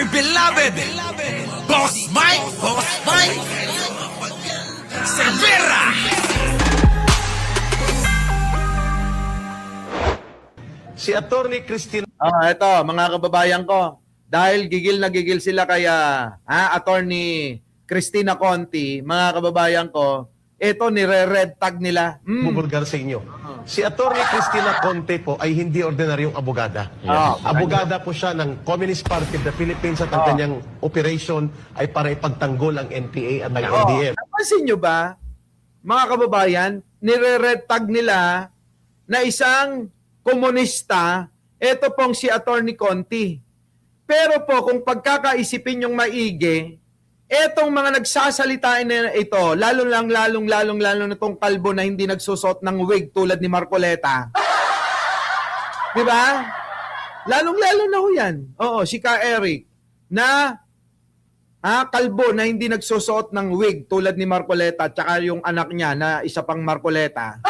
beloved Boss Mike Cervera. Si Attorney Christine Ito, mga kababayan ko. Dahil gigil na gigil sila kaya Attorney Cristina Conti, mga kababayan ko, ito nire-red tag nila. bubulgar sa inyo. Si Attorney Cristina Conte po ay hindi ordinaryong abogada. Abogada po siya ng Communist Party of the Philippines at ang kanyang operation ay para ipagtanggol ang NPA at ang NDF. Napansin nyo ba, mga kababayan, nire-red tag nila na isang komunista, ito pong si Attorney Conti. Pero po, kung pagkakaisipin yung maigi, etong mga nagsasalita na ito, lalong na itong kalbo na hindi nagsusot ng wig tulad ni Marcoleta. Di ba? Lalong-lalo na ho yan. Oo, si Ka Eric, na kalbo na hindi nagsusot ng wig tulad ni Marcoleta tsaka yung anak niya na isa pang Marcoleta.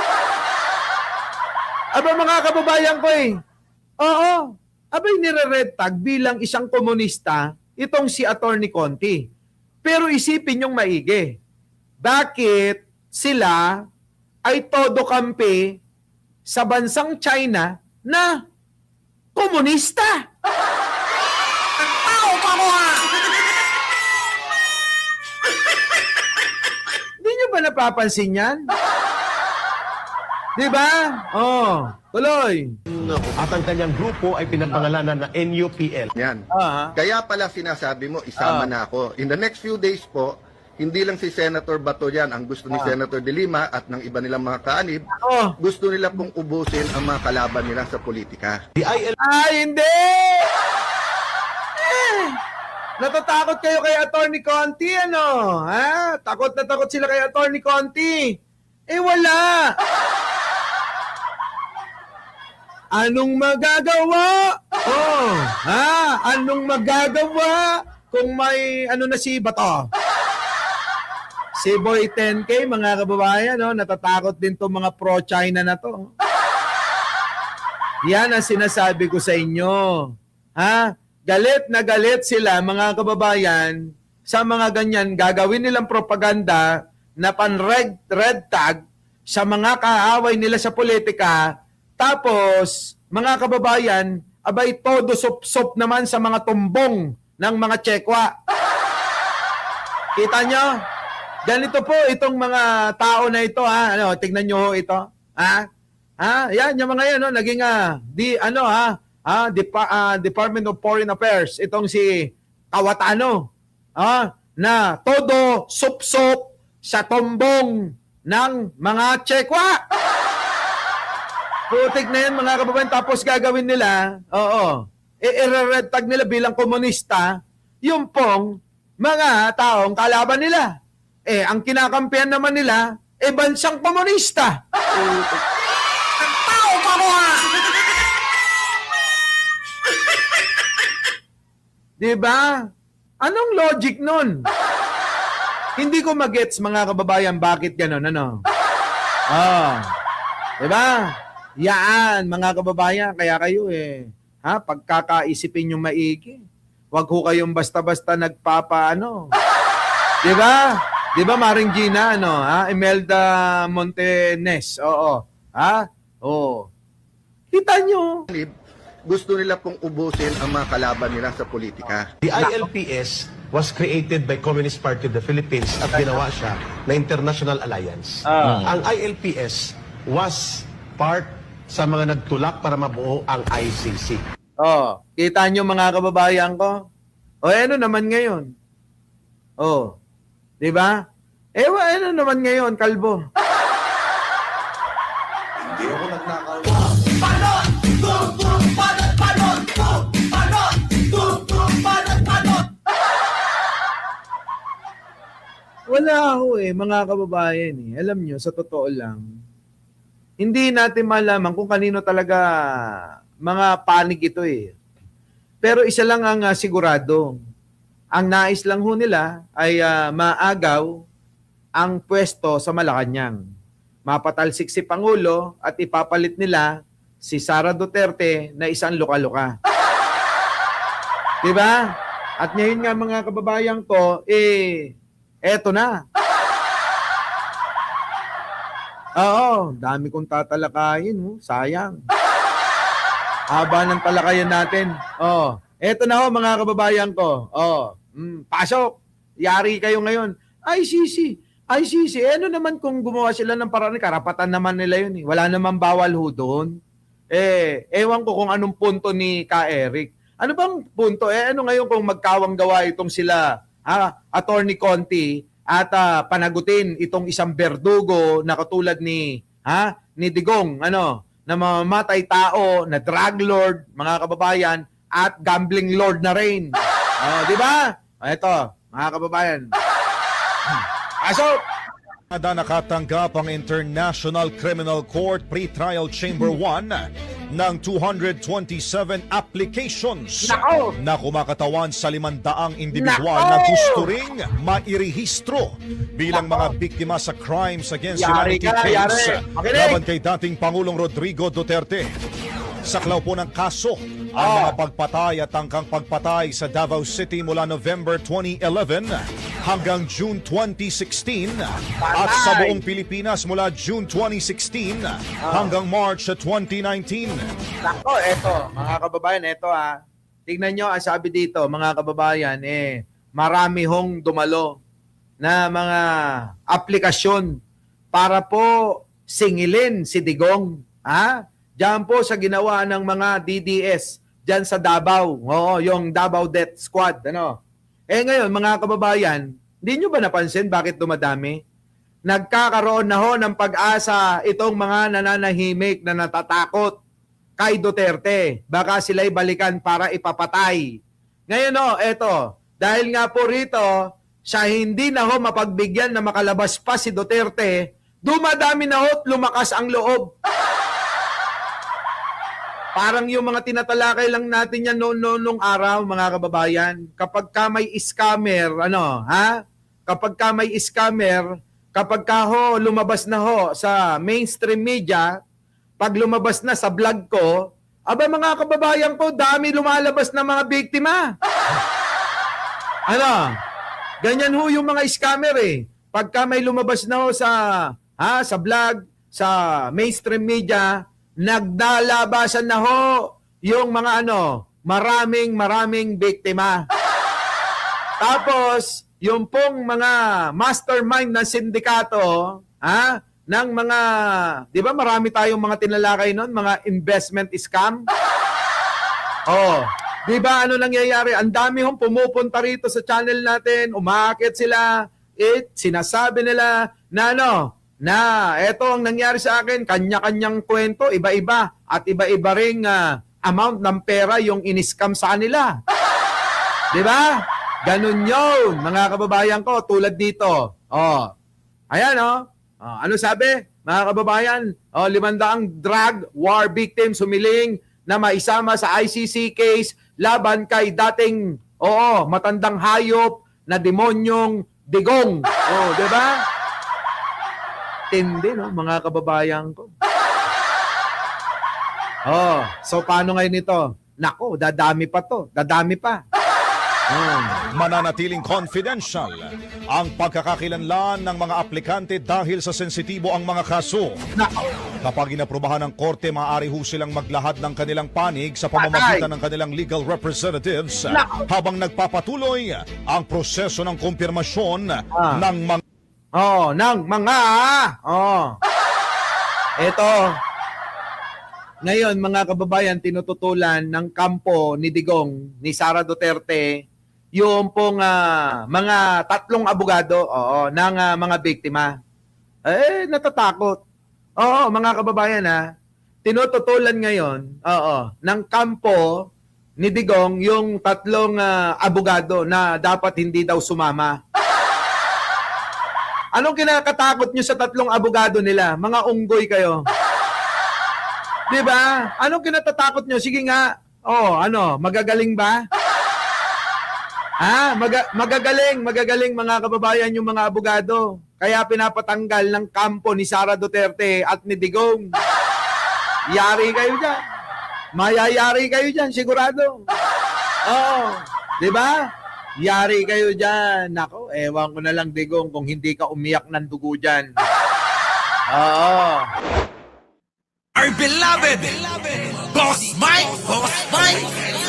Aba mga kababayan ko Oo. Abay nire-red tag bilang isang komunista itong si Attorney Conti. Pero isipin yung maigi. Bakit sila ay todo kampi sa bansang China na komunista? Tao pa mo ha. Hindi nyo ba napapansin yan? Di ba? Tuloy. At ang kanyang grupo ay pinapangalanan na NUPL. Yan. Ah. Kaya pala sinasabi mo, isama na ako. In the next few days po, hindi lang si Senator Bato yan ang gusto ni Senator De Lima at ng iba nilang mga kaanib, gusto nila pong ubusin ang mga kalaban nila sa politika. The IL Hindi! Natatakot kayo kay Attorney Conti, ano? Takot na takot sila kay Attorney Conti. Wala! Anong magagawa? Anong magagawa kung may na si Bato? Si Boy 10K, mga kababayan, natatakot din to mga pro-China na to. Yan ang sinasabi ko sa inyo. Galit na galit sila, mga kababayan, sa mga ganyan. Gagawin nilang propaganda na pan-red tag sa mga kaaway nila sa politika. Tapos, mga kababayan, abay todo sup-sup naman sa mga tumbong ng mga tsekwa. Kita nyo? Ganito po itong mga tao na ito, tignan nyo ho ito. Yan, yung mga yan, naging, Department of Foreign Affairs, itong si Kawatano, na todo sup-sup sa tumbong ng mga tsekwa. Putik na yan, mga kababayan. Tapos gagawin nila, i-red tag nila bilang komunista, yung pong mga taong kalaban nila. Ang kinakampihan naman nila, bansang komunista. Tao pa mo ha. Diba? Anong logic nun? Hindi ko magets, mga kababayan, bakit gano'n, Diba? Yan, mga kababayan, kaya kayo pagkakaisipin yung maigi. Huwag ho kayong basta-basta Diba? Diba, Maring Gina, Imelda Montenes, Kita nyo. Gusto nila pong ubusin ang mga kalaban nila sa politika. The ILPS was created by Communist Party of the Philippines at ginawa siya na International Alliance. Ang ILPS was part sa mga nagtulak para mabuo ang ICC. Kita nyo, mga kababayan ko? Ano naman ngayon? Di ba? Ano naman ngayon, kalbo? Hindi ako nagnakaw. Wala ho mga kababayan Alam nyo, sa totoo lang, hindi natin malaman kung kanino talaga mga panig ito Pero isa lang ang sigurado. Ang nais lang ho nila ay maagaw ang pwesto sa Malacanang. Mapatalsik si Pangulo at ipapalit nila si Sara Duterte na isang luka-luka. Diba? At ngayon nga mga kababayan ko, eto na. Oo, dami kong tatalakayin, sayang. Haba ng talakayan natin. Eto na mga kababayan ko. Pasok. Yari kayo ngayon. ICC. Ano naman kung gumawa sila ng paraan, karapatan naman nila yun. Wala naman bawal ho doon. Ewan ko kung anong punto ni Ka Eric. Ano bang punto? Ano ngayon kung magkawang gawa itong sila, Attorney Conti, at panagutin itong isang berdugo na katulad ni Digong, na mamamatay tao, na drug lord, mga kababayan, at gambling lord na rin. Di ba? Ito, mga kababayan. Pasok! Nakatanggap ang International Criminal Court Pre-Trial Chamber 1 ng 227 applications na kumakatawan sa 500 individual na gusto ring mairehistro bilang mga biktima sa crimes against humanity case laban kay dating Pangulong Rodrigo Duterte. Saklaw po ng kaso ang mga pagpatay at tangkang pagpatay sa Davao City mula November 2011 hanggang June 2016 at sa buong Pilipinas mula June 2016 hanggang March 2019. Nako, eto, mga kababayan, eto tignan nyo, ang sabi dito, mga kababayan, marami hong dumalo na mga aplikasyon para po singilin si Digong. Diyan po sa ginawa ng mga DDS diyan sa Davao. Yung Davao Death Squad. Ngayon, mga kababayan, hindi nyo ba napansin bakit dumadami? Nagkakaroon na ho ng pag-asa itong mga nananahimik na natatakot kay Duterte. Baka sila'y balikan para ipapatay. Ngayon eto, dahil nga po rito, siya hindi na ho mapagbigyan na makalabas pa si Duterte, dumadami na ho at lumakas ang loob. Parang yung mga tinatalakay lang natin yan noong araw, mga kababayan. Kapag ka may scammer, kapag ka ho lumabas na ho sa mainstream media, pag lumabas na sa vlog ko, mga kababayan ko, dami lumalabas na mga biktima. Ganyan ho yung mga scammer Pagka may lumabas na ho sa vlog, sa mainstream media, nagdalabasan na ho yung mga maraming biktima. Tapos, yung pong mga mastermind ng sindikato, ng mga, di ba marami tayong mga tinalakay nun, mga investment scam? Di ba ano nangyayari? Ang dami hong pumupunta rito sa channel natin, umaakit sila, sinasabi nila na eto ang nangyari sa akin, kanya-kanyang kwento, iba-iba, at iba-iba ring amount ng pera yung in-scam sa kanila. Di ba? Ganun yun, mga kababayan ko, tulad dito. Ayan ano sabi, mga kababayan? 500 drug war victims humiling na maisama sa ICC case laban kay dating, matandang hayop na demonyong Digong. Di ba? Tindi, mga kababayan ko. So paano ngayon ito? Nako, dadami pa to. Dadami pa. Mananatiling confidential ang pagkakakilanlan ng mga aplikante dahil sa sensitibo ang mga kaso. Kapag inaprubahan ng korte, maaari ho silang maglahad ng kanilang panig sa pamamagitan ng kanilang legal representatives habang nagpapatuloy ang proseso ng kumpirmasyon ng mga Ito. Ngayon, mga kababayan, tinututulan ng kampo ni Digong, ni Sara Duterte, yung pong mga 3 abogado ng mga biktima. Natatakot. Mga kababayan, tinututulan ngayon ng kampo ni Digong yung 3 abogado na dapat hindi daw sumama. Anong kinakatakot nyo sa 3 abogado nila? Mga unggoy kayo. Di ba? Anong kinatatakot nyo? Sige nga. Magagaling ba? Magagaling mga kababayan yung mga abogado. Kaya pinapatanggal ng kampo ni Sara Duterte at ni Digong. Yari kayo dyan. Mayayari kayo dyan, sigurado. Di ba? Yari kayo dyan. Nako, ewan ko na lang, Digong, kung hindi ka umiyak ng dugo dyan. Oo. Our beloved Boss Mike, Boss Mike.